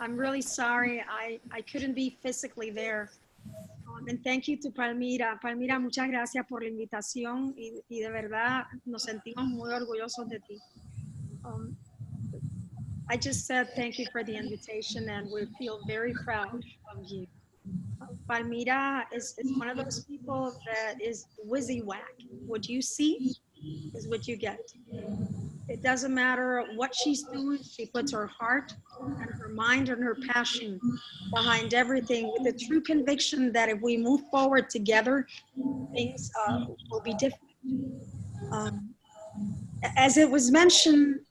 I'm really sorry. I couldn't be physically there. And thank you to Palmira. Palmira, muchas gracias por la invitación y de verdad nos sentimos muy orgullosos de ti. I just said thank you for the invitation and we feel very proud of you. Palmira is one of those people that is whizzy-whack. What you see is what you get. It doesn't matter what she's doing. She puts her heart and her mind and her passion behind everything with the true conviction that if we move forward together, things will be different. As it was mentioned,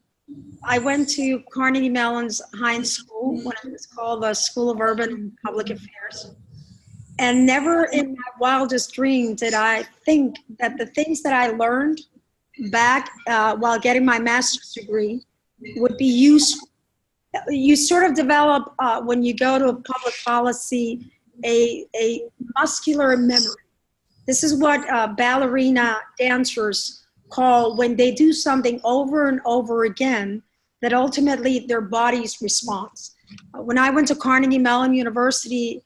I went to Carnegie Mellon's Heinz School when it was called the School of Urban and Public Affairs. And never in my wildest dream did I think that the things that I learned back while getting my master's degree would be useful. You sort of develop, when you go to a public policy, a muscular memory. This is what ballerina dancers call when they do something over and over again, that ultimately their bodies respond. When I went to Carnegie Mellon University,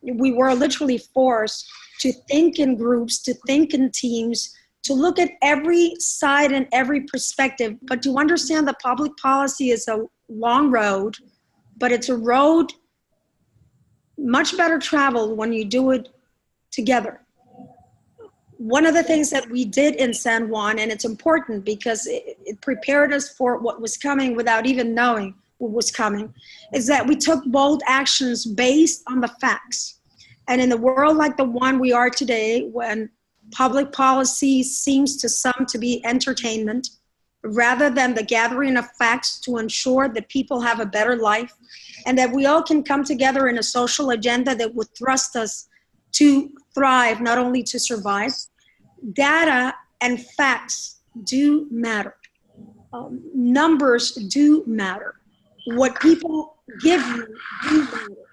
we were literally forced to think in groups, to think in teams, to look at every side and every perspective, but to understand that public policy is a long road, but it's a road much better traveled when you do it together. One of the things that we did in San Juan, and it's important because it prepared us for what was coming without even knowing what was coming, is that we took bold actions based on the facts. And in the world like the one we are today, when public policy seems to some to be entertainment, rather than the gathering of facts to ensure that people have a better life and that we all can come together in a social agenda that would thrust us to thrive, not only to survive. Data and facts do matter. Numbers do matter. What people give you do matter.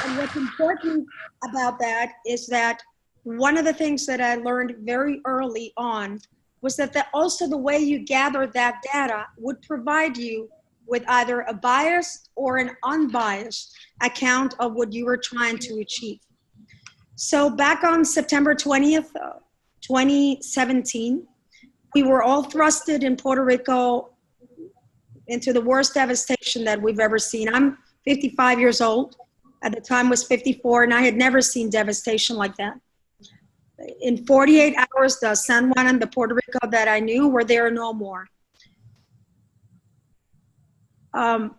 And what's important about that is that one of the things that I learned very early on was that also the way you gather that data would provide you with either a biased or an unbiased account of what you were trying to achieve. So back on September 20th, 2017, we were all thrusted in Puerto Rico into the worst devastation that we've ever seen. I'm 55 years old. At the time was 54, and I had never seen devastation like that. In 48 hours, the San Juan and the Puerto Rico that I knew were there no more. I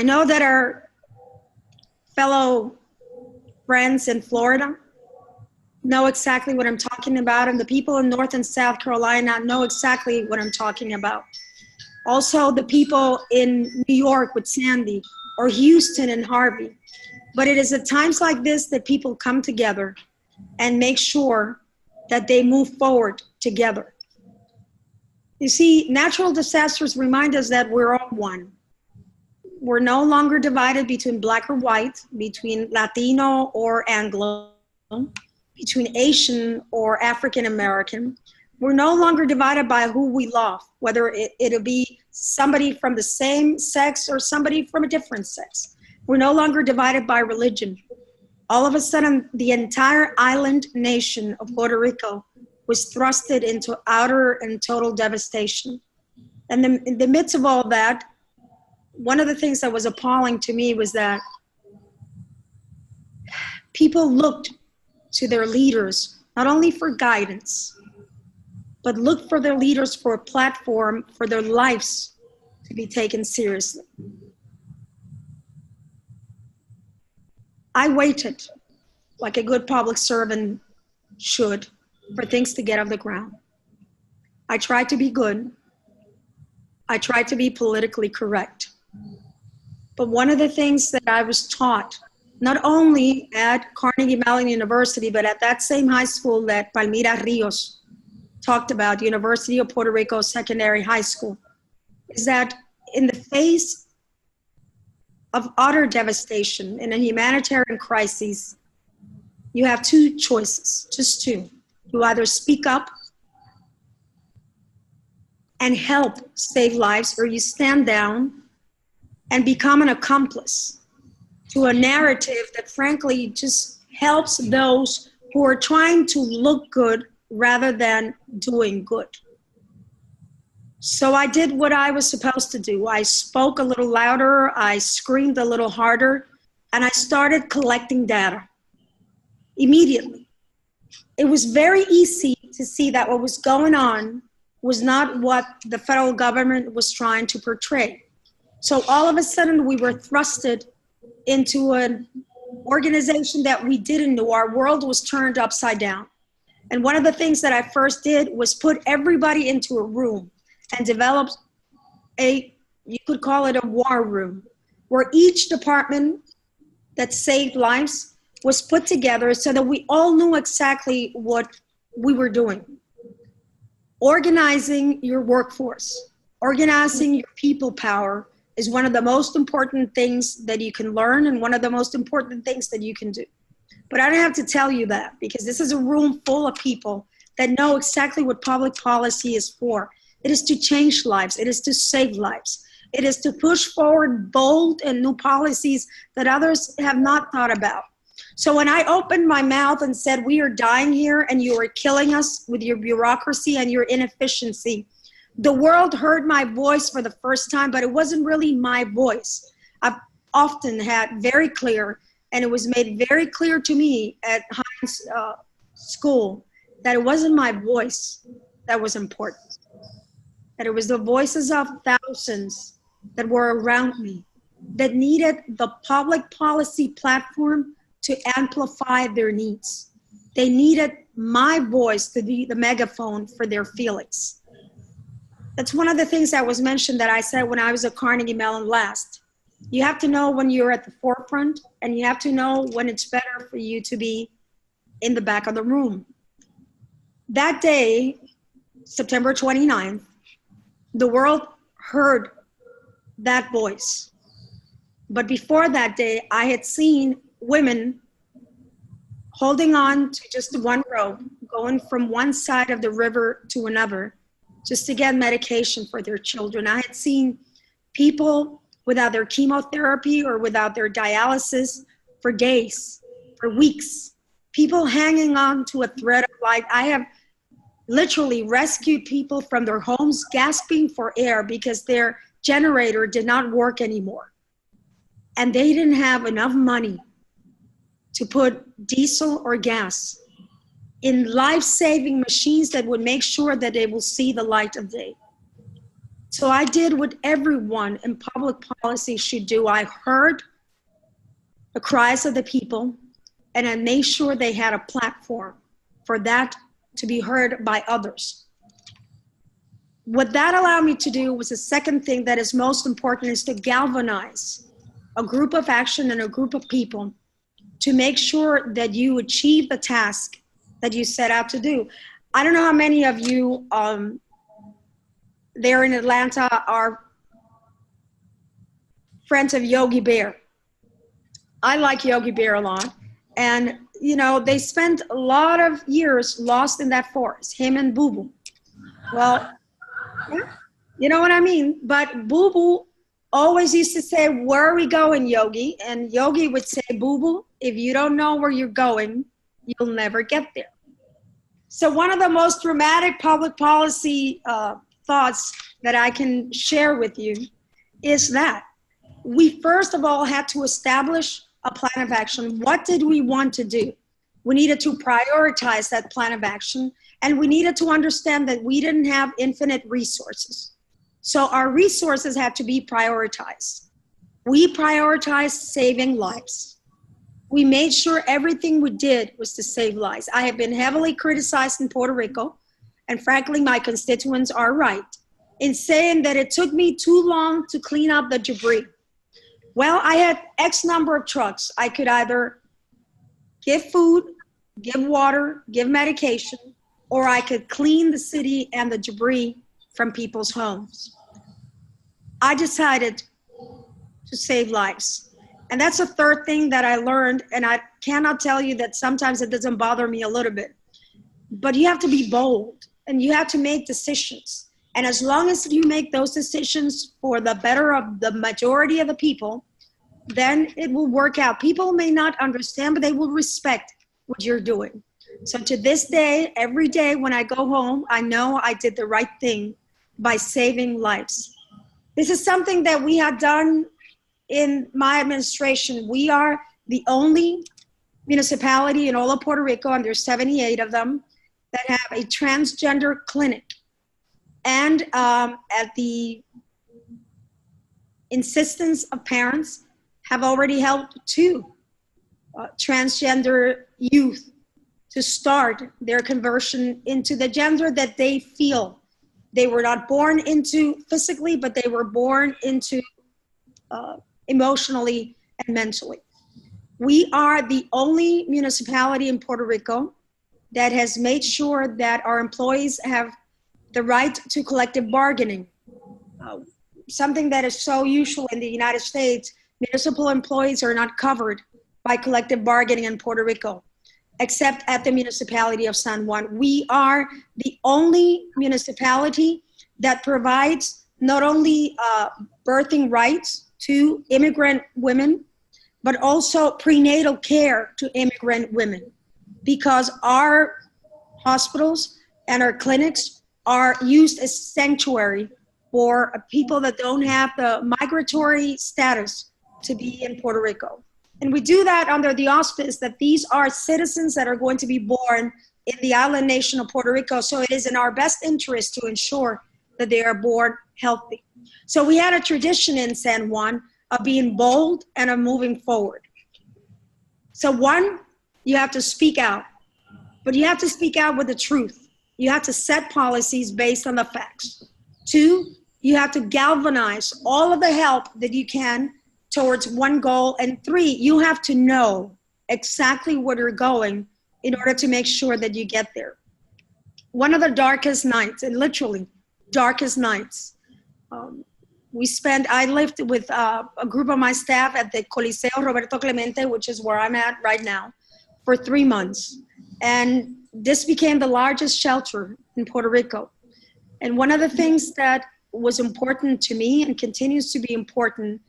know that our fellow friends in Florida know exactly what I'm talking about, and the people in North and South Carolina know exactly what I'm talking about. Also, the people in New York with Sandy, or Houston and Harvey. But it is at times like this that people come together and make sure that they move forward together. You see, natural disasters remind us that we're all one. We're no longer divided between black or white, between Latino or Anglo, between Asian or African American. We're no longer divided by who we love, whether it'll be somebody from the same sex or somebody from a different sex. We're no longer divided by religion. All of a sudden, the entire island nation of Puerto Rico was thrusted into utter and total devastation. And in the midst of all that, one of the things that was appalling to me was that people looked to their leaders, not only for guidance, but looked for their leaders for a platform for their lives to be taken seriously. I waited, like a good public servant should, for things to get off the ground. I tried to be good. I tried to be politically correct. But one of the things that I was taught, not only at Carnegie Mellon University, but at that same high school that Palmira Rios talked about, University of Puerto Rico Secondary High School, is that in the face of utter devastation in a humanitarian crisis, you have two choices, just two. You either speak up and help save lives, or you stand down and become an accomplice to a narrative that frankly just helps those who are trying to look good rather than doing good. So I did what I was supposed to do. I spoke a little louder, I screamed a little harder, and I started collecting data immediately. It was very easy to see that what was going on was not what the federal government was trying to portray. So all of a sudden we were thrusted into an organization that we didn't know. Our world was turned upside down. And one of the things that I first did was put everybody into a room and develop you could call it a war room, where each department that saved lives was put together so that we all knew exactly what we were doing. Organizing your workforce, organizing your people power is one of the most important things that you can learn and one of the most important things that you can do. But I don't have to tell you that, because this is a room full of people that know exactly what public policy is for. It is to change lives. It is to save lives. It is to push forward bold and new policies that others have not thought about. So when I opened my mouth and said, we are dying here and you are killing us with your bureaucracy and your inefficiency, the world heard my voice for the first time, but it wasn't really my voice. I've often had very clear, and it was made very clear to me at Heinz school, that it wasn't my voice that was important, that it was the voices of thousands that were around me that needed the public policy platform to amplify their needs. They needed my voice to be the megaphone for their feelings. That's one of the things that was mentioned that I said when I was at Carnegie Mellon last. You have to know when you're at the forefront, and you have to know when it's better for you to be in the back of the room. That day, September 29th, the world heard that voice. But before that day, I had seen women holding on to just one rope, going from one side of the river to another, just to get medication for their children. I had seen people without their chemotherapy or without their dialysis for days, for weeks. People hanging on to a thread of life. I have literally rescued people from their homes gasping for air because their generator did not work anymore. And they didn't have enough money to put diesel or gas in life-saving machines that would make sure that they will see the light of day. So I did what everyone in public policy should do. I heard the cries of the people, and I made sure they had a platform for that to be heard by others. What that allowed me to do was the second thing that is most important, is to galvanize a group of action and a group of people to make sure that you achieve the task that you set out to do. I don't know how many of you there in Atlanta are friends of Yogi Bear. I like Yogi Bear a lot. And, you know, they spent a lot of years lost in that forest, him and Boo Boo. Well, yeah, you know what I mean? But Boo Boo always used to say, where are we going, Yogi? And Yogi would say, Boo Boo, if you don't know where you're going, you'll never get there. So one of the most dramatic public policy thoughts that I can share with you is that we first of all had to establish a plan of action. What did we want to do? We needed to prioritize that plan of action, and we needed to understand that we didn't have infinite resources. So our resources had to be prioritized. We prioritized saving lives. We made sure everything we did was to save lives. I have been heavily criticized in Puerto Rico, and frankly, my constituents are right in saying that it took me too long to clean up the debris. Well, I had X number of trucks. I could either give food, give water, give medication, or I could clean the city and the debris from people's homes. I decided to save lives. And that's a third thing that I learned, and I cannot tell you that sometimes it doesn't bother me a little bit. But you have to be bold, and you have to make decisions. And as long as you make those decisions for the better of the majority of the people, then it will work out. People may not understand, but they will respect what you're doing. So to this day, every day when I go home, I know I did the right thing by saving lives. This is something that we have done in my administration. We are the only municipality in all of Puerto Rico, and there's 78 of them, that have a transgender clinic. And at the insistence of parents, have already helped 2 transgender youth to start their conversion into the gender that they feel they were not born into physically, but they were born into emotionally and mentally. We are the only municipality in Puerto Rico that has made sure that our employees have the right to collective bargaining. Something that is so usual in the United States, municipal employees are not covered by collective bargaining in Puerto Rico, except at the municipality of San Juan. We are the only municipality that provides not only birthing rights to immigrant women, but also prenatal care to immigrant women, because our hospitals and our clinics are used as sanctuary for people that don't have the migratory status to be in Puerto Rico. And we do that under the auspice that these are citizens that are going to be born in the island nation of Puerto Rico. So it is in our best interest to ensure that they are born healthy. So we had a tradition in San Juan of being bold and of moving forward. So 1, you have to speak out, but you have to speak out with the truth. You have to set policies based on the facts. 2, you have to galvanize all of the help that you can towards one goal. And 3, you have to know exactly where you're going in order to make sure that you get there. One of the darkest nights, and literally darkest nights, I lived with a group of my staff at the Coliseo Roberto Clemente, which is where I'm at right now, for 3 months. And this became the largest shelter in Puerto Rico. And one of the things that was important to me and continues to be important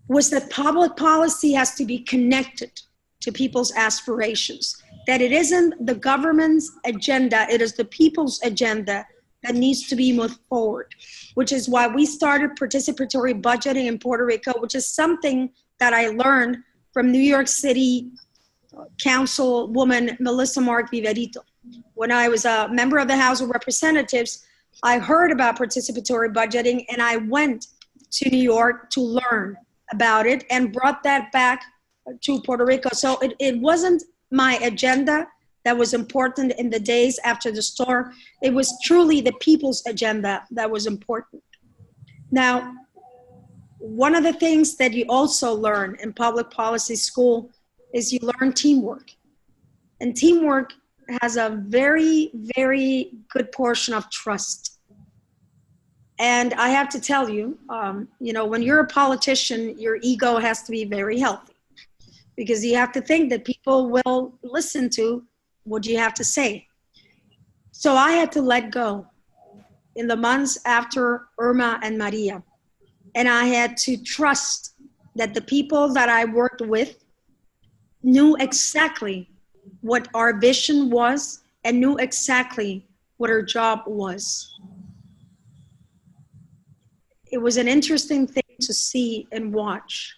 was that public policy has to be connected to people's aspirations, that it isn't the government's agenda, it is the people's agenda that needs to be moved forward, which is why we started participatory budgeting in Puerto Rico, which is something that I learned from New York City Councilwoman Melissa Mark Viverito. When I was a member of the House of Representatives, I heard about participatory budgeting and I went to New York to learn about it and brought that back to Puerto Rico. So it wasn't my agenda that was important in the days after the storm. It was truly the people's agenda that was important. Now, one of the things that you also learn in public policy school is you learn teamwork. And teamwork has a very, very good portion of trust. And I have to tell you, when you're a politician, your ego has to be very healthy, because you have to think that people will listen to what you have to say. So I had to let go in the months after Irma and Maria. And I had to trust that the people that I worked with knew exactly what our vision was and knew exactly what our job was. It was an interesting thing to see and watch,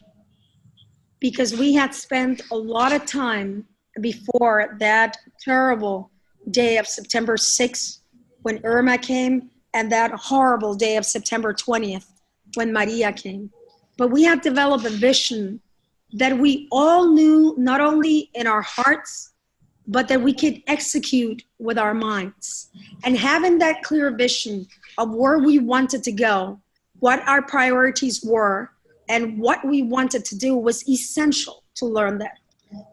because we had spent a lot of time before that terrible day of September 6th when Irma came, and that horrible day of September 20th when Maria came. But we had developed a vision that we all knew, not only in our hearts, but that we could execute with our minds. And having that clear vision of where we wanted to go, what our priorities were, and what we wanted to do was essential to learn that.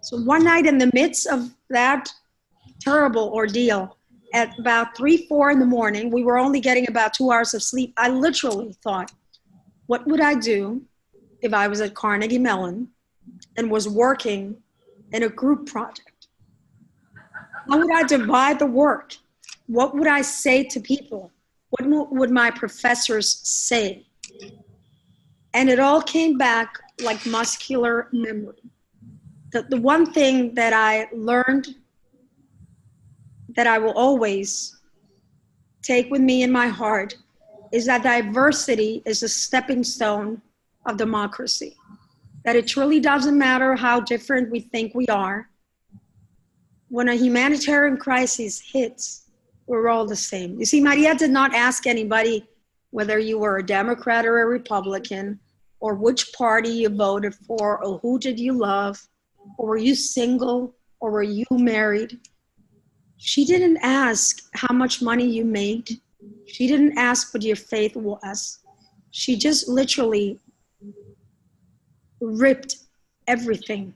So one night in the midst of that terrible ordeal, at about 3, 4 in the morning, we were only getting about 2 hours of sleep. I literally thought, what would I do if I was at Carnegie Mellon and was working in a group project? How would I divide the work? What would I say to people? What would my professors say? And it all came back like muscular memory. The one thing that I learned that I will always take with me in my heart is that diversity is a stepping stone of democracy. That it truly doesn't matter how different we think we are. When a humanitarian crisis hits, we're all the same. You see, Maria did not ask anybody whether you were a Democrat or a Republican, or which party you voted for, or who did you love, or were you single, or were you married. She didn't ask how much money you made. She didn't ask what your faith was. She just literally ripped everything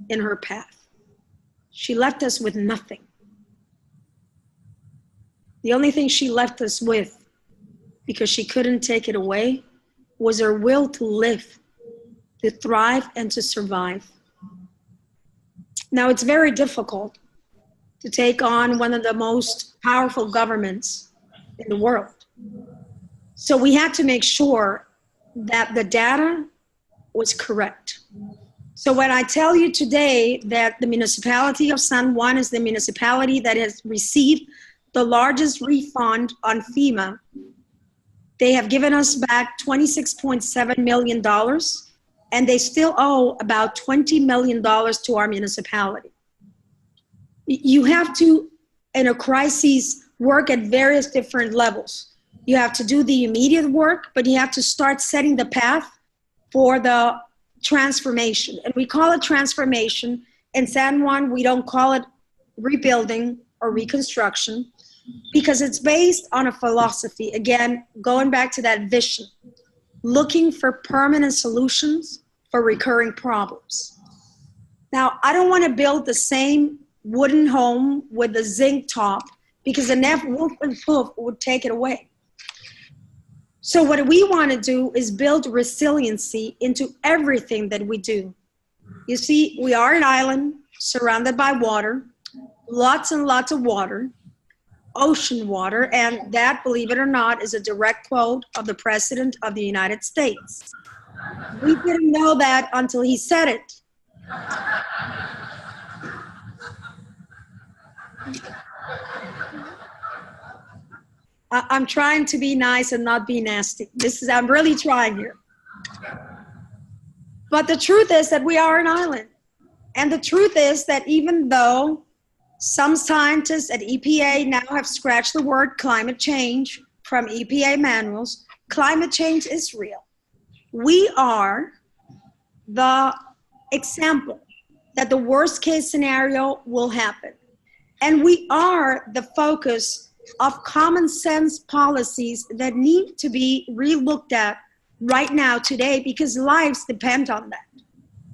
in her path. She left us with nothing. The only thing she left us with, because she couldn't take it away, was her will to live, to thrive, and to survive. Now, it's very difficult to take on one of the most powerful governments in the world. So we had to make sure that the data was correct. So when I tell you today that the municipality of San Juan is the municipality that has received the largest refund on FEMA, they have given us back $26.7 million, and they still owe about $20 million to our municipality. You have to, in a crisis, work at various different levels. You have to do the immediate work, but you have to start setting the path for the transformation. And we call it transformation. In San Juan, we don't call it rebuilding or reconstruction, because it's based on a philosophy. Again, going back to that vision, looking for permanent solutions for recurring problems. Now, I don't want to build the same wooden home with the zinc top, because the wolf and hoof would take it away. So what we want to do is build resiliency into everything that we do. You see, we are an island surrounded by water, lots and lots of water, ocean water, and that, believe it or not, is a direct quote of the President of the United States. We didn't know that until he said it. I'm trying to be nice and not be nasty. I'm really trying here. But the truth is that we are an island. And the truth is that even though some scientists at EPA now have scratched the word climate change from EPA manuals, climate change is real. We are the example that the worst case scenario will happen. And we are the focus of common sense policies that need to be re-looked at right now today, because lives depend on that.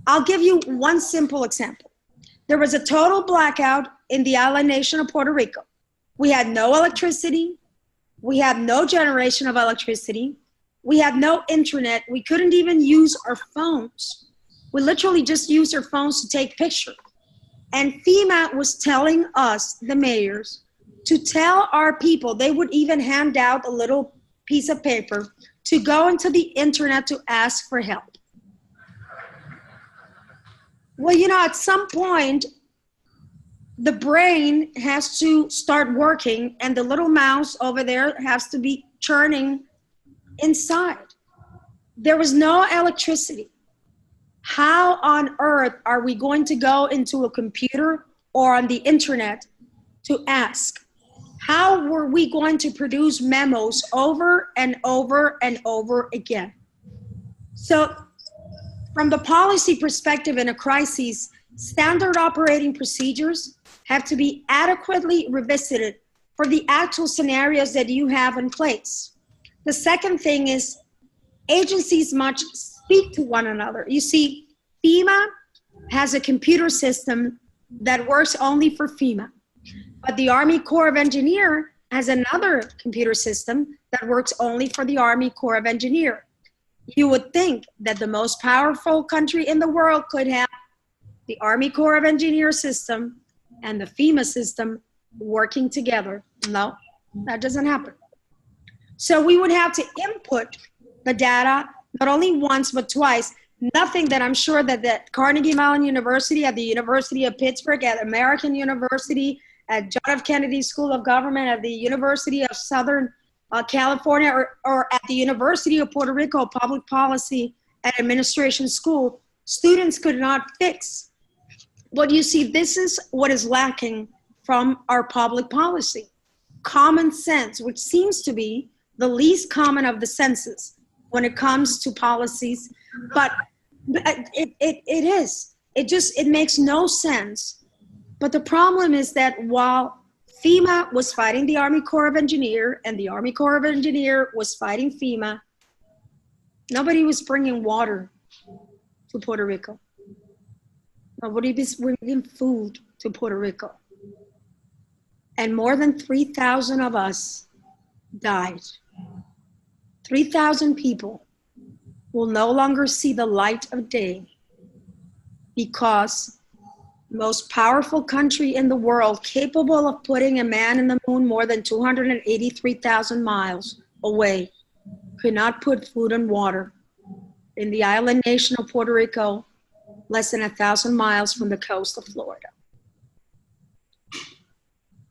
I'll give you one simple example. There was a total blackout in the island nation of Puerto Rico. We had no electricity. We had no generation of electricity. We had no internet. We couldn't even use our phones. We literally just used our phones to take pictures. And FEMA was telling us, the mayors, to tell our people, they would even hand out a little piece of paper to go into the internet to ask for help. Well, you know, at some point, the brain has to start working, and the little mouse over there has to be churning inside. There was no electricity. How on earth are we going to go into a computer or on the internet to ask? How were we going to produce memos over and over and over again? So from the policy perspective in a crisis, standard operating procedures have to be adequately revisited for the actual scenarios that you have in place. The second thing is agencies must speak to one another. You see, FEMA has a computer system that works only for FEMA, but the Army Corps of Engineers has another computer system that works only for the Army Corps of Engineers. You would think that the most powerful country in the world could have the Army Corps of Engineers system and the FEMA system working together. No, that doesn't happen. So we would have to input the data not only once, but twice. Nothing that I'm sure that Carnegie Mellon University, at the University of Pittsburgh, at American University, at John F. Kennedy School of Government, at the University of Southern California, or at the University of Puerto Rico Public Policy and Administration School, students could not fix. But you see, this is what is lacking from our public policy. Common sense, which seems to be the least common of the senses when it comes to policies, but it is. It makes no sense. But the problem is that while FEMA was fighting the Army Corps of Engineers and the Army Corps of Engineers was fighting FEMA, nobody was bringing water to Puerto Rico. Nobody was bringing food to Puerto Rico. And more than 3,000 of us died. 3,000 people will no longer see the light of day because the most powerful country in the world, capable of putting a man in the moon more than 283,000 miles away, could not put food and water in the island nation of Puerto Rico, less than 1,000 miles from the coast of Florida.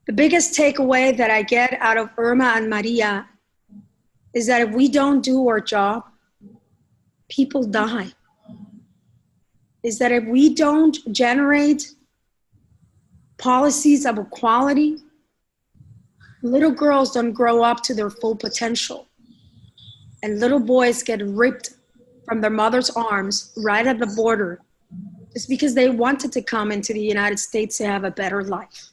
The biggest takeaway that I get out of Irma and Maria is that if we don't do our job, people die. Is that if we don't generate policies of equality, little girls don't grow up to their full potential. And little boys get ripped from their mother's arms right at the border just because they wanted to come into the United States to have a better life.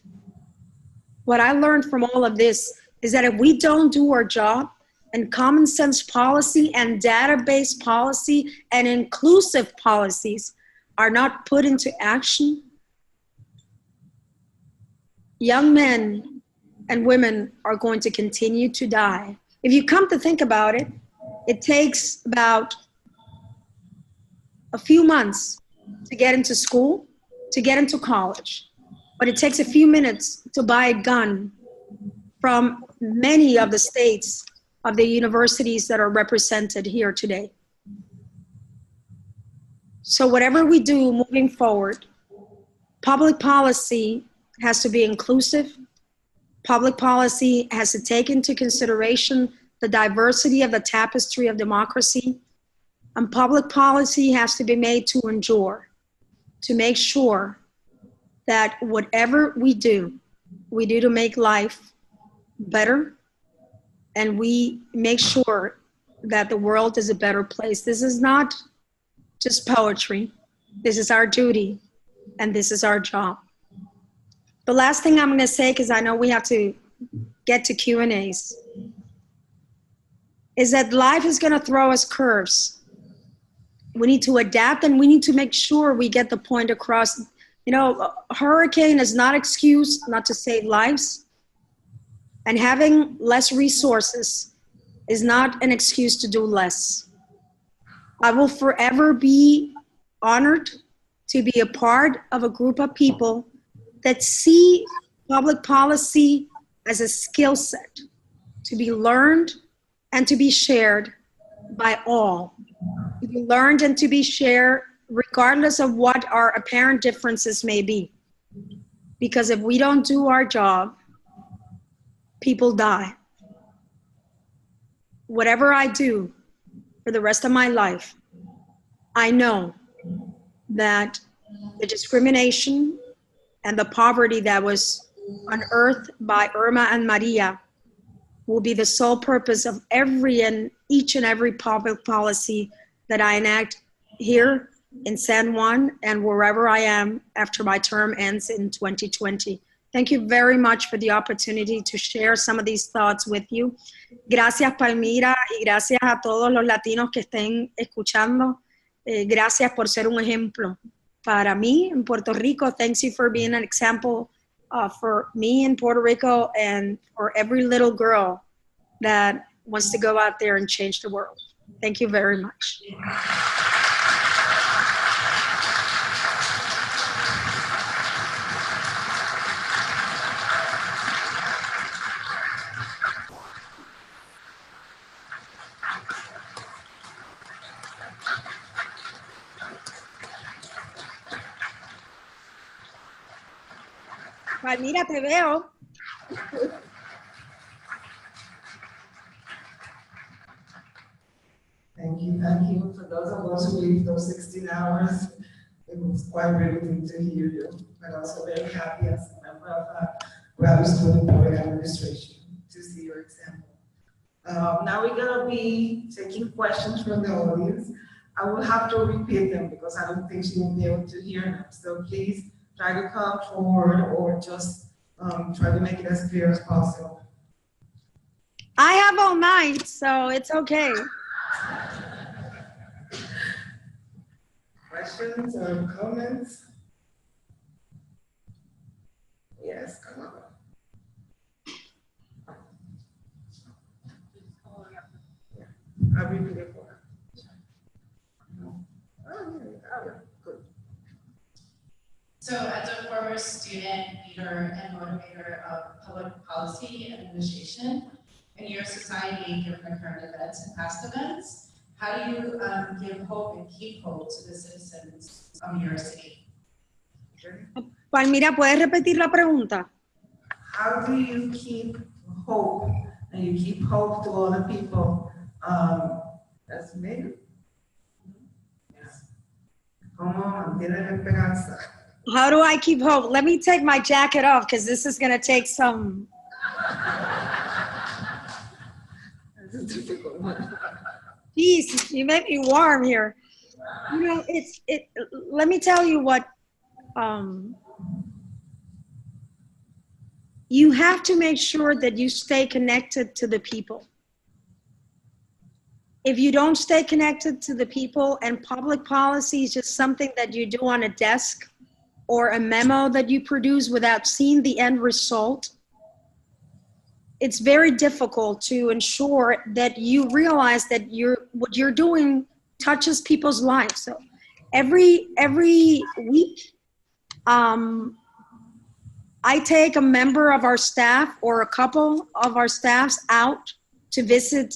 What I learned from all of this is that if we don't do our job, and common sense policy and database policy and inclusive policies are not put into action, young men and women are going to continue to die. If you come to think about it, it takes about a few months to get into school, to get into college, but it takes a few minutes to buy a gun from many of the states of the universities that are represented here today. So whatever we do moving forward, public policy has to be inclusive. Public policy has to take into consideration the diversity of the tapestry of democracy. And public policy has to be made to endure, to make sure that whatever we do to make life better, and we make sure that the world is a better place. This is not just poetry. This is our duty, and this is our job. The last thing I'm going to say, because I know we have to get to Q&As, is that life is going to throw us curves. We need to adapt, and we need to make sure we get the point across. You know, a hurricane is not excuse not to save lives. And having less resources is not an excuse to do less. I will forever be honored to be a part of a group of people that see public policy as a skill set to be learned and to be shared by all. To be learned and to be shared regardless of what our apparent differences may be. Because if we don't do our job, people die. Whatever I do for the rest of my life, I know that the discrimination and the poverty that was unearthed by Irma and Maria will be the sole purpose of each and every public policy that I enact here in San Juan and wherever I am after my term ends in 2020. Thank you very much for the opportunity to share some of these thoughts with you. Gracias, Palmira, y gracias a todos los latinos que estén escuchando. Gracias por ser un ejemplo para mí in Puerto Rico. Thanks you for being an example for me in Puerto Rico and for every little girl that wants to go out there and change the world. Thank you very much. Palmira, te veo. Thank you, thank you. For those of us who lived those 16 hours, it was quite riveting to hear you, but also very happy as a member of graduate student board administration to see your example. Now we're gonna be taking questions from the audience. I will have to repeat them because I don't think she will be able to hear them. So please try to come forward or just try to make it as clear as possible. I have all night, so it's okay. Questions or comments? Yes, come on. I'll repeat it for her. Oh, yeah, good. So as a former student, leader, and motivator of public policy and administration in your society, given the current events and past events, how do you give hope and keep hope to the citizens of your city? Palmira, ¿puedes repetir la pregunta? How do you keep hope and you keep hope to all the people? That's me. Yes. ¿Cómo mantienes la esperanza? How do I keep hope? Let me take my jacket off because this is going to take some. That's a difficult one. Jeez, you make me warm here. You know, let me tell you what, you have to make sure that you stay connected to the people. If you don't stay connected to the people and public policy is just something that you do on a desk or a memo that you produce without seeing the end result, it's very difficult to ensure that you realize that what you're doing touches people's lives. So every week, I take a member of our staff or a couple of our staffs out to visit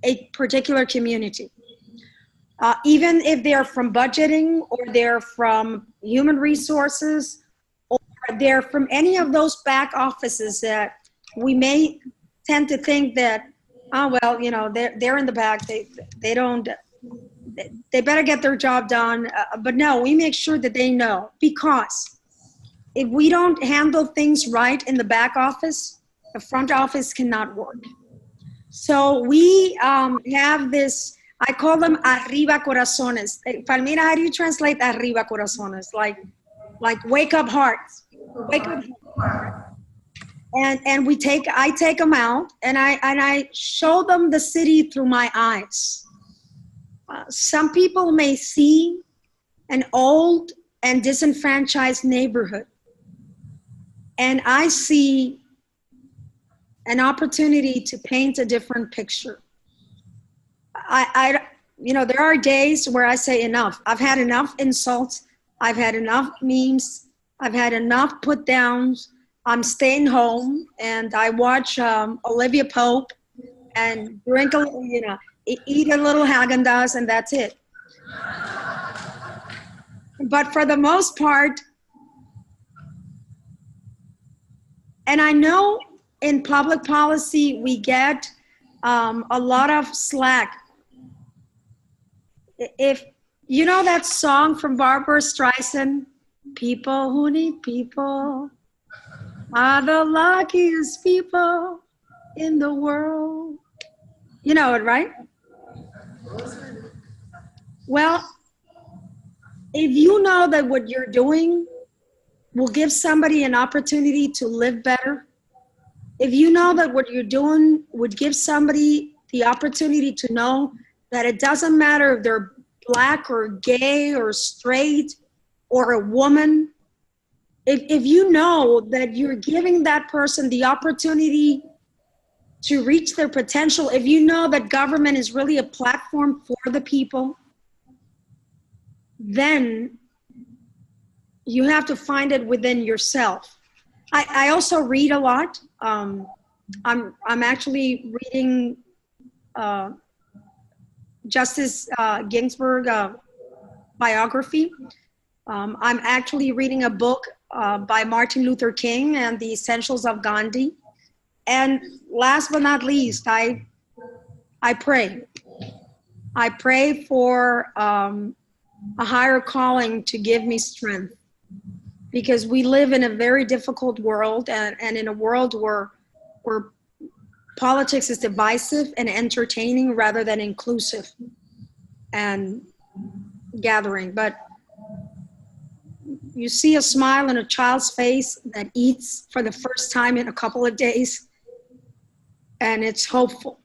a particular community. Even if they're from budgeting or they're from human resources or they're from any of those back offices that we may tend to think that, oh, well, you know, they're in the back, they better get their job done. But no, we make sure that they know, because if we don't handle things right in the back office, the front office cannot work. So we have this, I call them arriba corazones. Palmira, how do you translate arriba corazones? Like wake up hearts, wake up hearts. And I take them out and I show them the city through my eyes. Some people may see an old and disenfranchised neighborhood, and I see an opportunity to paint a different picture. You know, there are days where I say enough. I've had enough insults. I've had enough memes. I've had enough put downs. I'm staying home and I watch Olivia Pope and drink a little, you know, eat a little Haagen-Dazs, and that's it. But for the most part, and I know in public policy we get a lot of slack. If you know that song from Barbara Streisand, people who need people are the luckiest people in the world. You know it, right? Well, if you know that what you're doing will give somebody an opportunity to live better, if you know that what you're doing would give somebody the opportunity to know that it doesn't matter if they're black or gay or straight or a woman, if you know that you're giving that person the opportunity to reach their potential, if you know that government is really a platform for the people, then you have to find it within yourself. I also read a lot. I'm actually reading Justice Ginsburg biography. I'm actually reading a book by Martin Luther King and the Essentials of Gandhi. And last but not least, I pray. I pray for a higher calling to give me strength, because we live in a very difficult world, and in a world where politics is divisive and entertaining rather than inclusive and gathering. But you see a smile on a child's face that eats for the first time in a couple of days, and it's hopeful.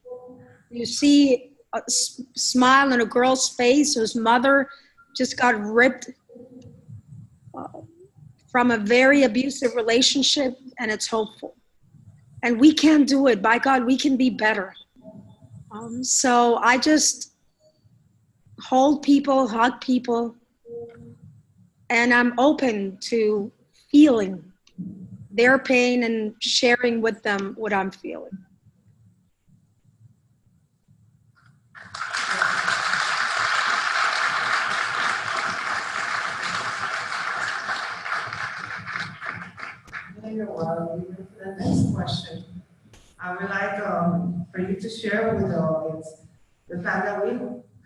You see a smile on a girl's face whose mother just got ripped from a very abusive relationship, and it's hopeful. And we can do it. By God, we can be better. So I just hold people, hug people, and I'm open to feeling their pain and sharing with them what I'm feeling. You're welcome. For the next question, I would like for you to share with the audience the fact that we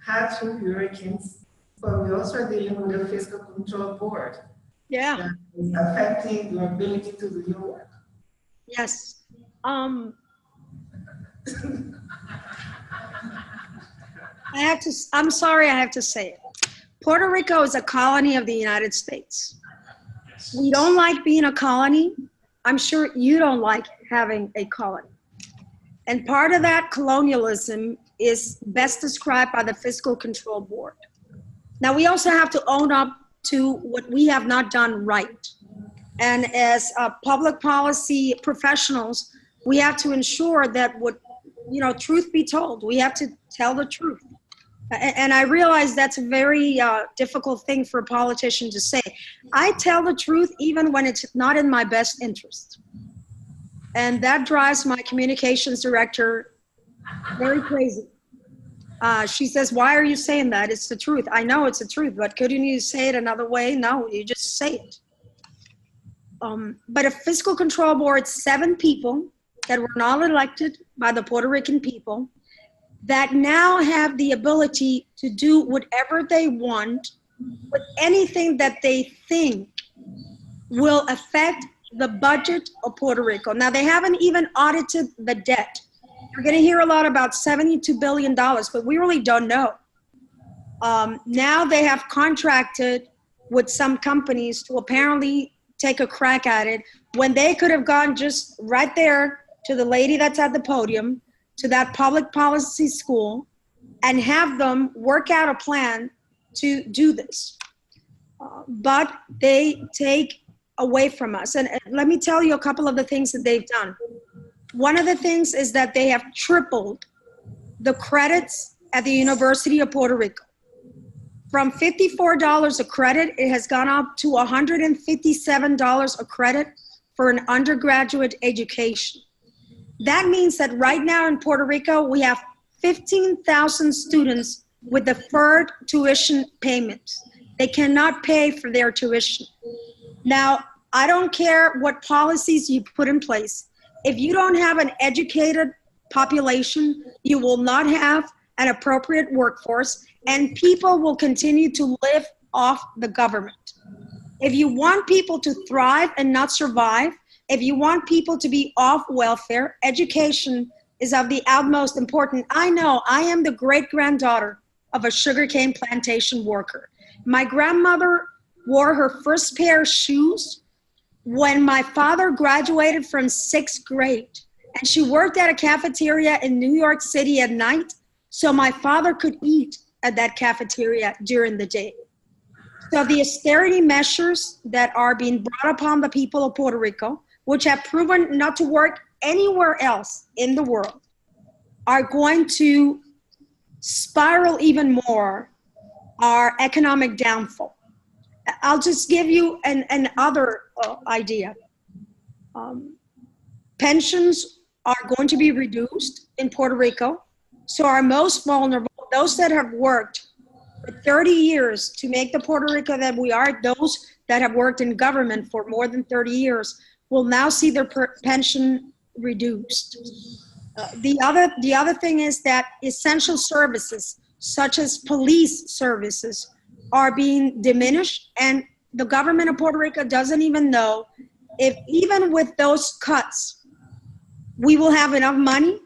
had 2 hurricanes, but we also are dealing with a fiscal control board. Yeah. That is affecting your ability to do your work. Yes. I'm sorry, I have to say it. Puerto Rico is a colony of the United States. We don't like being a colony. I'm sure you don't like having a colony. And part of that colonialism is best described by the Fiscal Control Board. Now, we also have to own up to what we have not done right. And as public policy professionals, we have to ensure that truth be told, we have to tell the truth. And I realize that's a very difficult thing for a politician to say. I tell the truth even when it's not in my best interest. And that drives my communications director very crazy. She says, why are you saying that? It's the truth. I know it's the truth, but couldn't you say it another way? No, you just say it. But a fiscal control board, 7 people that were not elected by the Puerto Rican people, that now have the ability to do whatever they want with anything that they think will affect the budget of Puerto Rico. Now, they haven't even audited the debt. You're going to hear a lot about $72 billion, but we really don't know. Now they have contracted with some companies to apparently take a crack at it when they could have gone just right there to the lady that's at the podium, to that public policy school, and have them work out a plan to do this. But they take away from us. And let me tell you a couple of the things that they've done. One of the things is that they have tripled the credits at the University of Puerto Rico. From $54 a credit, it has gone up to $157 a credit for an undergraduate education. That means that right now in Puerto Rico, we have 15,000 students with deferred tuition payments. They cannot pay for their tuition. Now, I don't care what policies you put in place. If you don't have an educated population, you will not have an appropriate workforce, and people will continue to live off the government. If you want people to thrive and not survive, if you want people to be off welfare, education is of the utmost importance. I know I am the great-granddaughter of a sugarcane plantation worker. My grandmother wore her first pair of shoes when my father graduated from 6th grade. And she worked at a cafeteria in New York City at night, so my father could eat at that cafeteria during the day. So the austerity measures that are being brought upon the people of Puerto Rico, which have proven not to work anywhere else in the world, are going to spiral even more our economic downfall. I'll just give you another idea. Pensions are going to be reduced in Puerto Rico. So our most vulnerable, those that have worked for 30 years to make the Puerto Rico that we are, those that have worked in government for more than 30 years will now see their pension reduced. The other thing is that essential services, such as police services, are being diminished, and the government of Puerto Rico doesn't even know if even with those cuts, we will have enough money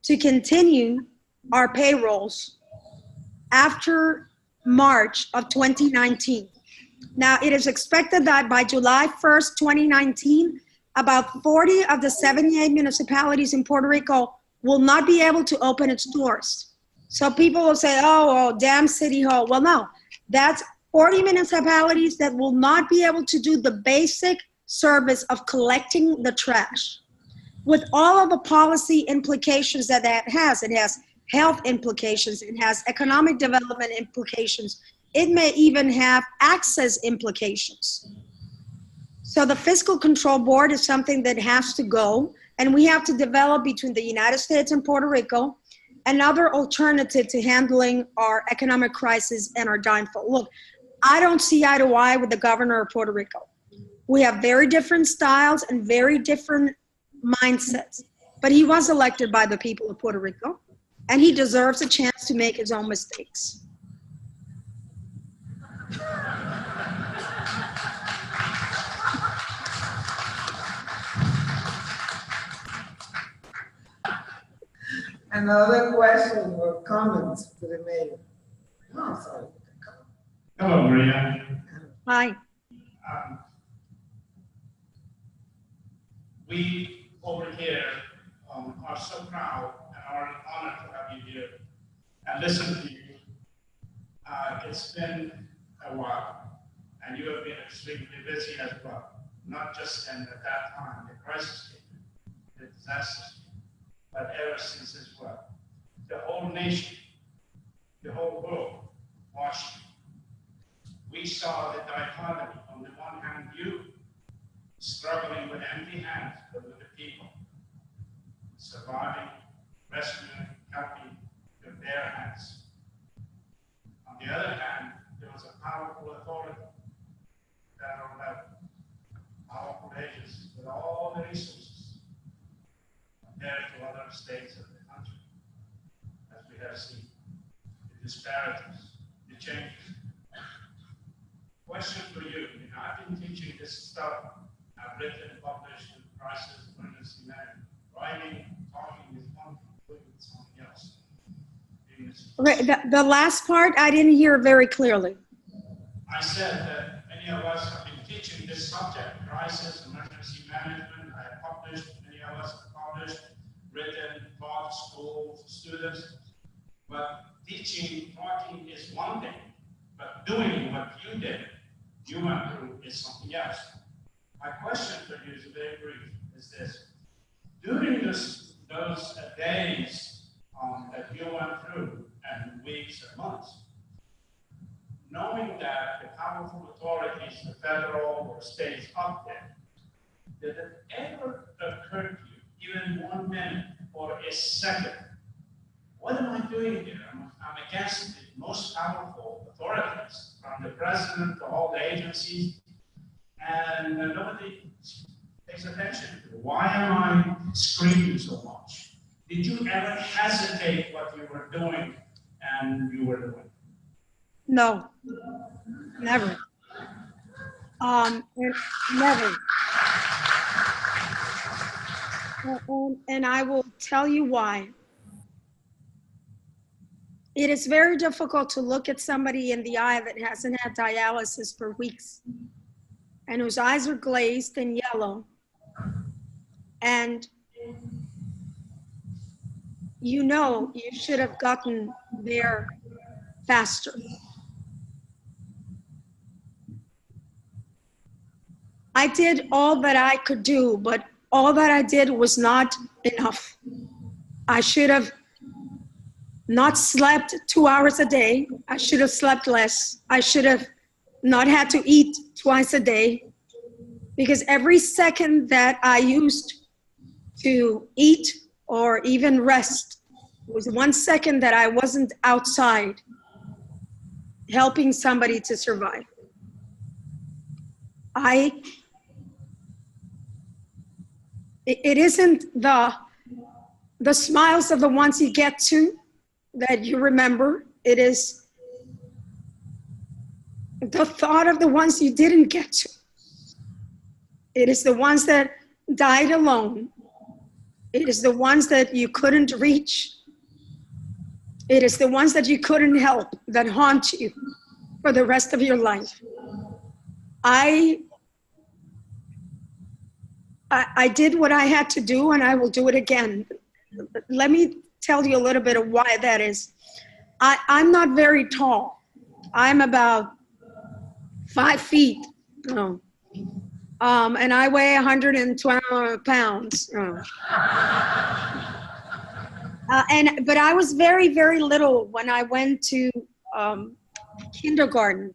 to continue our payrolls after March of 2019. Now, it is expected that by July 1st, 2019, about 40 of the 78 municipalities in Puerto Rico will not be able to open its doors. So people will say, oh, damn City Hall. Well, no, that's 40 municipalities that will not be able to do the basic service of collecting the trash. With all of the policy implications that has, it has health implications, it has economic development implications, it may even have access implications. So the Fiscal Control Board is something that has to go, and we have to develop between the United States and Puerto Rico another alternative to handling our economic crisis and our downfall. Look, I don't see eye to eye with the governor of Puerto Rico. We have very different styles and very different mindsets, but he was elected by the people of Puerto Rico, and he deserves a chance to make his own mistakes. Another question or comments to the mayor? No, sorry. Hello, Maria. Hi. We over here are so proud and are honored to have you here and listen to you. It's been a while, and you have been extremely busy as well, not just at that time, the crisis came, the disaster came, but ever since as well. The whole nation, the whole world watched you. We saw the dichotomy. On the one hand, you struggling with empty hands, but with the people, surviving, rescuing, helping with bare hands. On the other hand, there was a powerful authority, federal level, powerful agencies with all the resources compared to other states of the country, as we have seen, the disparities, the changes. Question for you, I've been teaching this stuff. I've written, published, in crisis, emergency management. Writing, talking is one thing, doing something else. Okay, the last part I didn't hear very clearly. I said that many of us have been teaching this subject, crisis, emergency management. I have published, many of us have published, written, taught schools, students. But teaching, talking is one thing, but doing what you did, you went through, is something else. My question for you is very brief, is this. During those days that you went through, and weeks and months, knowing that the powerful authorities, the federal or states up there, did it ever occur to you, even 1 minute or a second, what am I doing here? I'm against the most powerful authorities, from the president to all the agencies, and nobody pays attention to it. Why am I screaming so much? Did you ever hesitate what you were doing and you were doing? No, never. Never. And I will tell you why. It is very difficult to look at somebody in the eye that hasn't had dialysis for weeks and whose eyes are glazed and yellow. And you know you should have gotten there faster. I did all that I could do, but all that I did was not enough. I should have not slept 2 hours a day. I should have slept less. I should have not had to eat twice a day, because every second that I used to eat or even rest was 1 second that I wasn't outside. helping somebody to survive. It isn't the smiles of the ones you get to that you remember. It is the thought of the ones you didn't get to. It is the ones that died alone. It is the ones that you couldn't reach. It is the ones that you couldn't help that haunt you for the rest of your life. I did what I had to do, and I will do it again. Let me tell you a little bit of why that is. I'm not very tall. I'm about 5 feet. Oh. And I weigh 112 pounds. Oh. But I was very, very little when I went to kindergarten.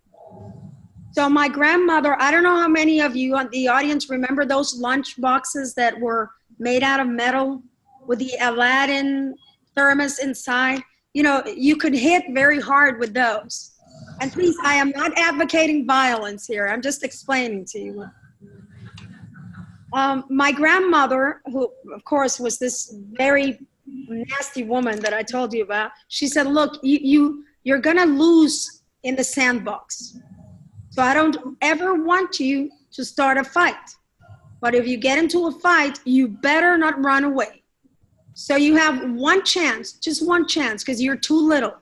So my grandmother, I don't know how many of you on the audience remember those lunch boxes that were made out of metal with the Aladdin thermos inside. You know, you could hit very hard with those. And please, I am not advocating violence here. I'm just explaining to you. My grandmother, who of course was this very nasty woman that I told you about, she said, look, you're gonna lose in the sandbox. So I don't ever want you to start a fight. But if you get into a fight, you better not run away. So you have one chance, just one chance, because you're too little.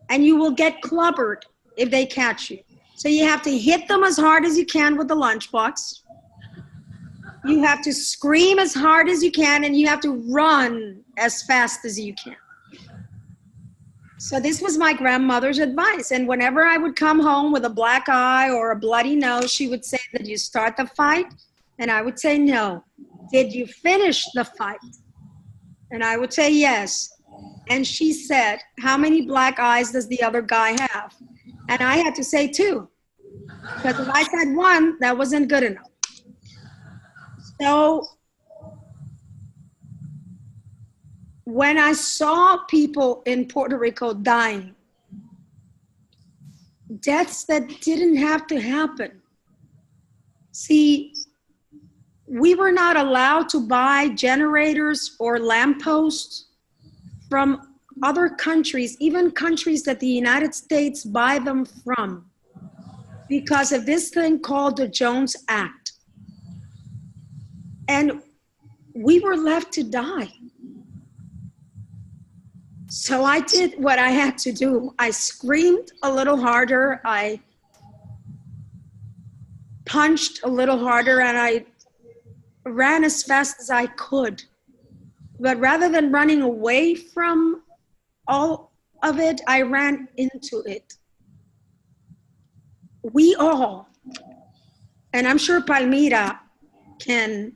And you will get clobbered if they catch you. So you have to hit them as hard as you can with the lunchbox. You have to scream as hard as you can, and you have to run as fast as you can. So this was my grandmother's advice. And whenever I would come home with a black eye or a bloody nose, she would say, did you start the fight? And I would say, no. Did you finish the fight? And I would say, yes. And she said, how many black eyes does the other guy have? And I had to say 2. Because if I said 1, that wasn't good enough. So when I saw people in Puerto Rico dying, deaths that didn't have to happen. See, we were not allowed to buy generators or lampposts from other countries, even countries that the United States buy them from, because of this thing called the Jones Act. And we were left to die. So I did what I had to do. I screamed a little harder. I punched a little harder, and I ran as fast as I could. But rather than running away from all of it, I ran into it. We all, and I'm sure Palmira can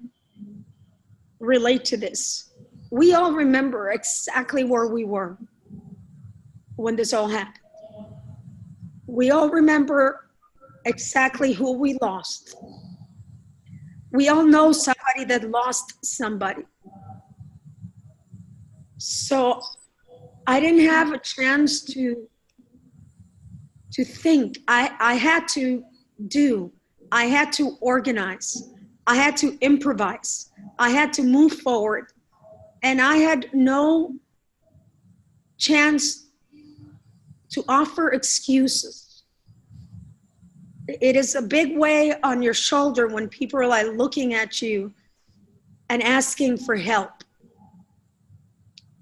relate to this, we all remember exactly where we were when this all happened. We all remember exactly who we lost. We all know somebody that lost somebody. So I didn't have a chance to think. I had to do. I had to organize. I had to improvise. I had to move forward. And I had no chance to offer excuses. It is a big weight on your shoulder when people are like looking at you and asking for help.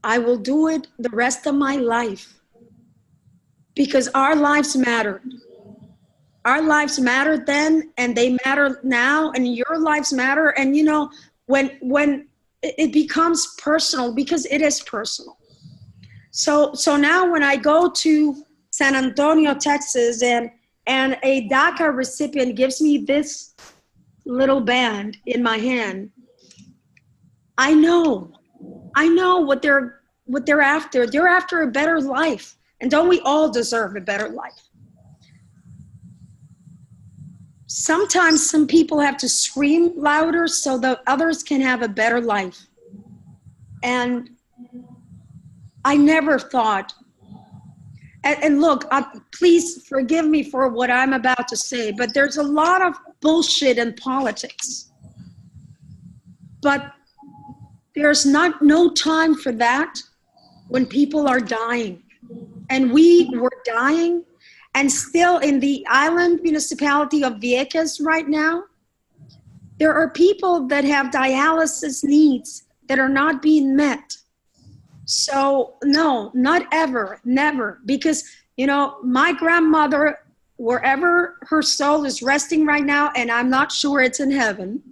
I will do it the rest of my life because our lives mattered. Our lives mattered then, and they matter now, and your lives matter. And you know, when it becomes personal, because it is personal. So now when I go to San Antonio, Texas, and a DACA recipient gives me this little band in my hand, I know what they're after. They're after a better life. And don't we all deserve a better life? Sometimes some people have to scream louder so that others can have a better life. And I never thought, and look, please forgive me for what I'm about to say, but there's a lot of bullshit in politics. But there's no time for that when people are dying. And we were dying, and still in the island municipality of Vieques right now, there are people that have dialysis needs that are not being met. So no, not ever, never, because, you know, my grandmother, wherever her soul is resting right now, and I'm not sure it's in heaven,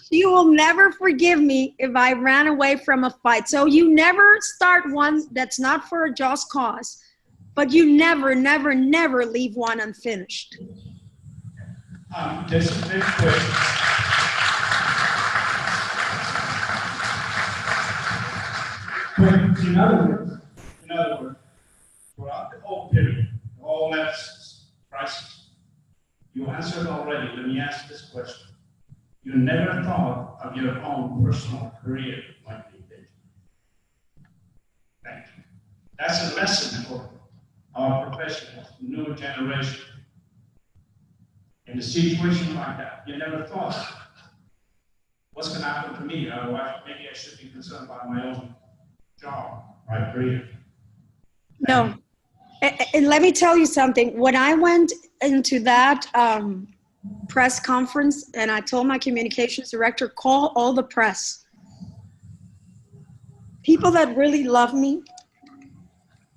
she will never forgive me if I ran away from a fight. So you never start one that's not for a just cause, but you never, never, never leave one unfinished. There's a big question. But in other words, throughout the whole period, the whole crisis, you answered already. Let me ask this question. You never thought of your own personal career when you did. Thank you. That's a lesson for our professionals, new generation. In a situation like that, you never thought, what's going to happen to me? Maybe I should be concerned about my own job, my career. No. And let me tell you something. When I went into that press conference and I told my communications director, call all the press. People that really love me,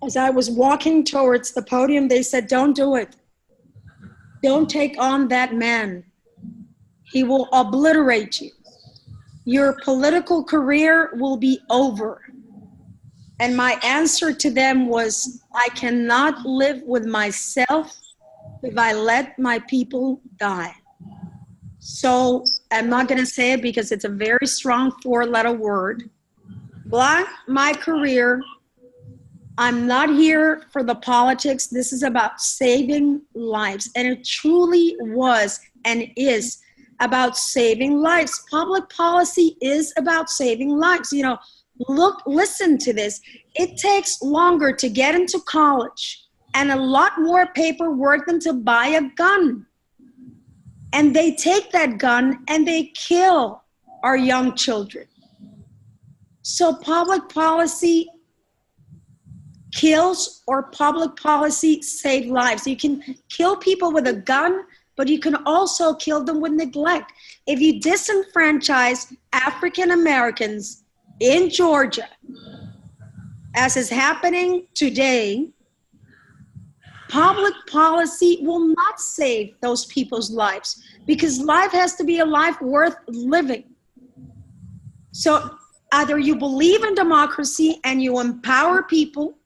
as I was walking towards the podium, they said, don't do it. Don't take on that man. He will obliterate you. Your political career will be over. And my answer to them was, I cannot live with myself if I let my people die. So I'm not going to say it because it's a very strong 4-letter word. Block my career. I'm not here for the politics. This is about saving lives. And it truly was and is about saving lives. Public policy is about saving lives. You know, listen to this. It takes longer to get into college and a lot more paperwork than to buy a gun. And they take that gun and they kill our young children. So public policy kills or public policy save lives. You can kill people with a gun, but you can also kill them with neglect. If you disenfranchise African Americans in Georgia, as is happening today, public policy will not save those people's lives because life has to be a life worth living. So either you believe in democracy and you empower people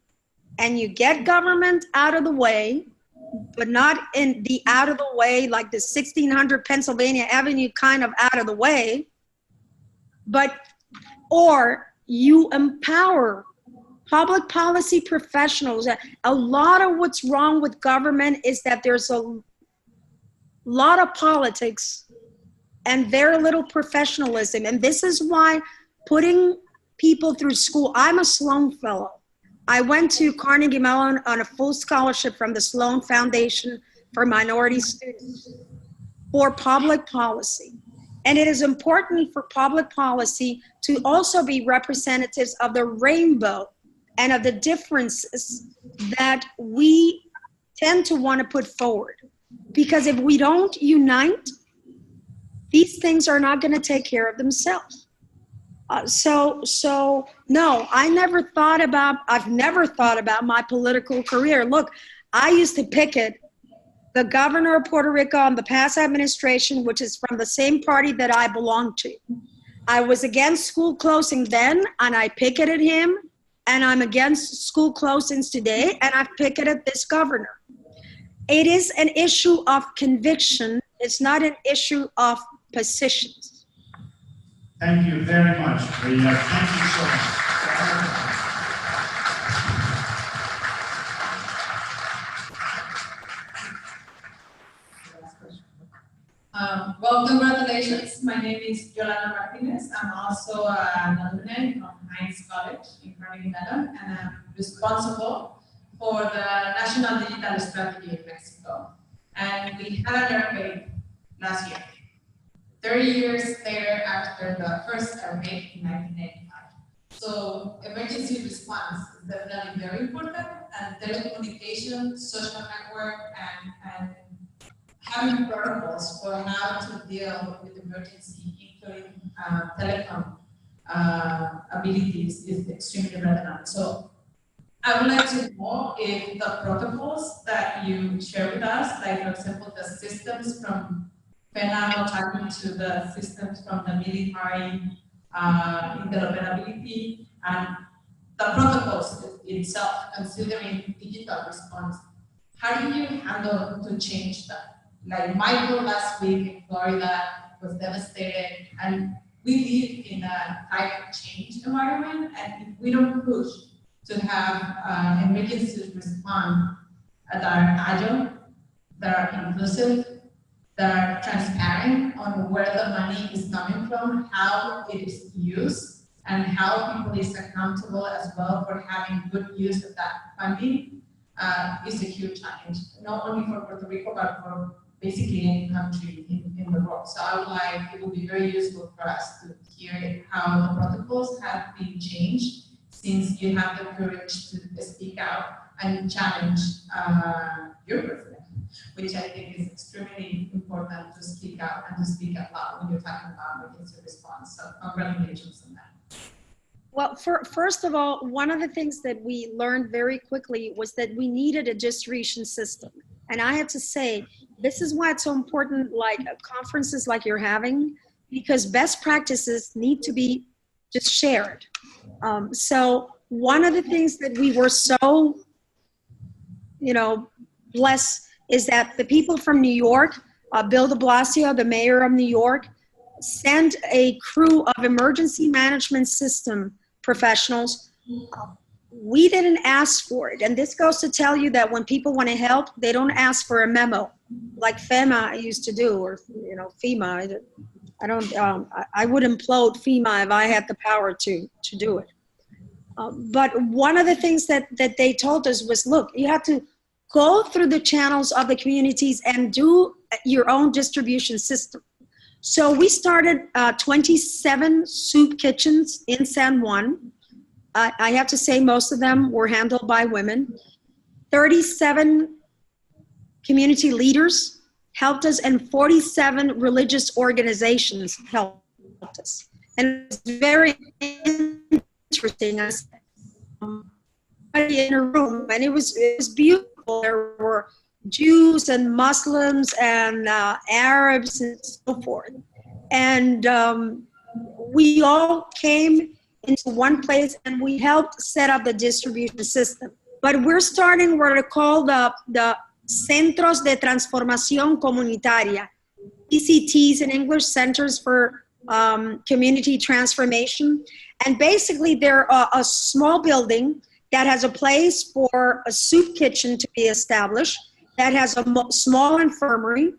and you get government out of the way, but not in the out of the way, like the 1600 Pennsylvania Avenue kind of out of the way, or you empower public policy professionals. A lot of what's wrong with government is that there's a lot of politics and very little professionalism. And this is why putting people through school, I'm a Sloan Fellow. I went to Carnegie Mellon on a full scholarship from the Sloan Foundation for Minority Students for public policy. And it is important for public policy to also be representatives of the rainbow and of the differences that we tend to want to put forward. Because if we don't unite, these things are not going to take care of themselves. So no, I've never thought about my political career. Look, I used to picket the governor of Puerto Rico on the past administration, which is from the same party that I belong to. I was against school closing then, and I picketed him, and I'm against school closings today, and I've picketed this governor. It is an issue of conviction. It's not an issue of positions. Thank you very much, Maria. Thank you so much. Well, congratulations. My name is Yolanda Martinez. I'm also an alumni from Hines College in Carnegie Mellon, and I'm responsible for the National Digital Strategy in Mexico. And we had an earthquake last year, 30 years later after the first earthquake in 1985. So emergency response is definitely very important, and telecommunication, social network, and having protocols for how to deal with emergency, including telecom abilities, is extremely relevant. So I would like to know if the protocols that you share with us, like for example, the systems from FENA talking to the systems from the military, interoperability, and the protocols itself, considering digital response. How do you handle to change that? Like Michael last week in Florida was devastated, and we live in a climate change environment, and if we don't push to have emergency response that are agile, that are inclusive, that are transparent on where the money is coming from, how it is used, and how people is accountable as well for having good use of that funding, is a huge challenge, not only for Puerto Rico, but for basically any country in the world. So I would like, it would be very useful for us to hear how the protocols have been changed since you have the courage to speak out and challenge your president, which I think is extremely important to speak out and to speak out loud when you're talking about emergency response. So congratulations on that. Well, first of all, one of the things that we learned very quickly was that we needed a distribution system. And I have to say, this is why it's so important, like conferences like you're having, because best practices need to be just shared. So one of the things that we were so, blessed is that the people from New York, Bill de Blasio, the mayor of New York, sent a crew of emergency management system professionals. We didn't ask for it. And this goes to tell you that when people want to help, they don't ask for a memo like FEMA used to do, or FEMA. I would implode FEMA if I had the power to do it. But one of the things that they told us was, look, you have to go through the channels of the communities and do your own distribution system. So we started 27 soup kitchens in San Juan. I have to say most of them were handled by women. 37 community leaders helped us, and 47 religious organizations helped us. And it's very interesting. I said, in a room, and it was beautiful. There were Jews and Muslims and Arabs and so forth. And we all came into one place and we helped set up the distribution system. But we're starting what are called the Centros de Transformación Comunitaria, CCTs in English, Centers for Community Transformation. And basically they're a small building that has a place for a soup kitchen to be established, that has a small infirmary,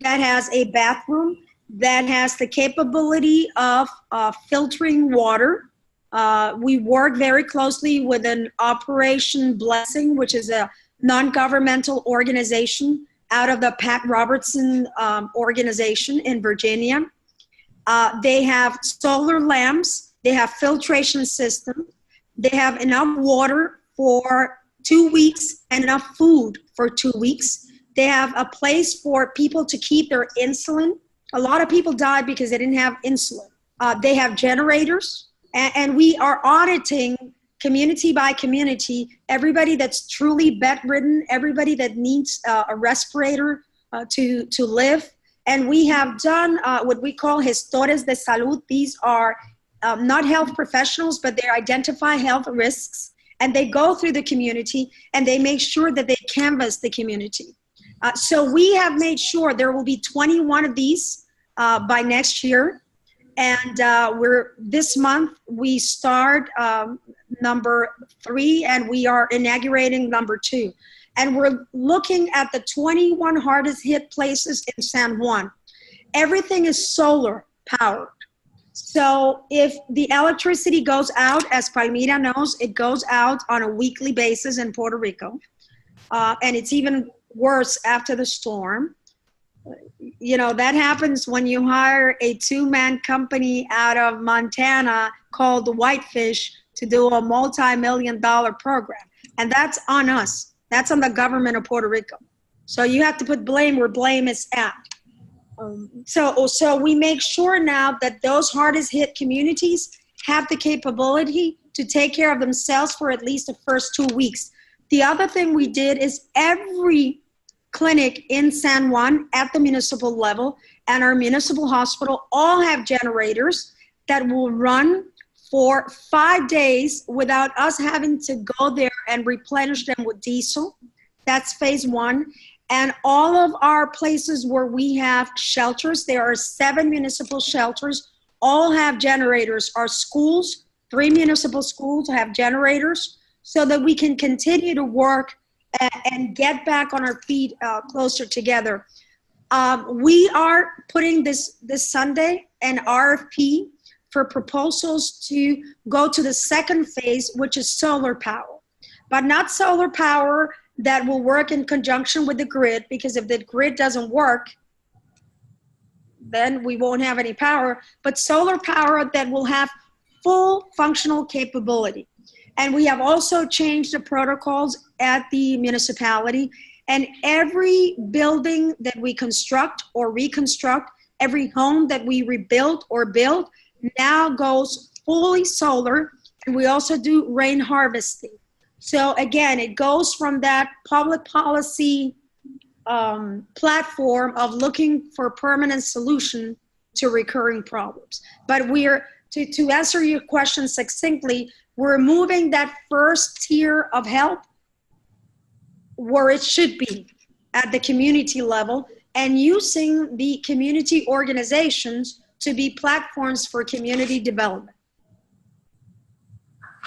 that has a bathroom, that has the capability of filtering water. We work very closely with an Operation Blessing, which is a non-governmental organization out of the Pat Robertson organization in Virginia. They have solar lamps, they have filtration system, they have enough water for 2 weeks and enough food for 2 weeks. They have a place for people to keep their insulin. A lot of people died because they didn't have insulin. They have generators, and we are auditing community by community, everybody that's truly bedridden, everybody that needs a respirator to live. And we have done what we call gestores de salud. These are not health professionals, but they identify health risks, and they go through the community and they make sure that they canvass the community. So we have made sure there will be 21 of these by next year. And this month we start number 3, and we are inaugurating number 2. And we're looking at the 21 hardest hit places in San Juan. Everything is solar powered. So if the electricity goes out, as Palmira knows, it goes out on a weekly basis in Puerto Rico. And it's even worse after the storm. You know, that happens when you hire a two-man company out of Montana called Whitefish to do a multi-million-dollar program. And that's on us. That's on the government of Puerto Rico. So you have to put blame where blame is at. So we make sure now that those hardest hit communities have the capability to take care of themselves for at least the first 2 weeks. The other thing we did is every clinic in San Juan at the municipal level and our municipal hospital all have generators that will run for 5 days without us having to go there and replenish them with diesel. That's phase one. And all of our places where we have shelters, there are 7 municipal shelters, all have generators. Our schools, 3 municipal schools have generators so that we can continue to work and get back on our feet closer together. We are putting this Sunday an RFP for proposals to go to the second phase, which is solar power, but not solar power that will work in conjunction with the grid, because if the grid doesn't work, then we won't have any power, but solar power that will have full functional capability. And we have also changed the protocols at the municipality, and every building that we construct or reconstruct, every home that we rebuild or build now goes fully solar, and we also do rain harvesting. So again, it goes from that public policy platform of looking for permanent solution to recurring problems. But we're, to answer your question succinctly, we're moving that first tier of help where it should be at the community level, and using the community organizations to be platforms for community development.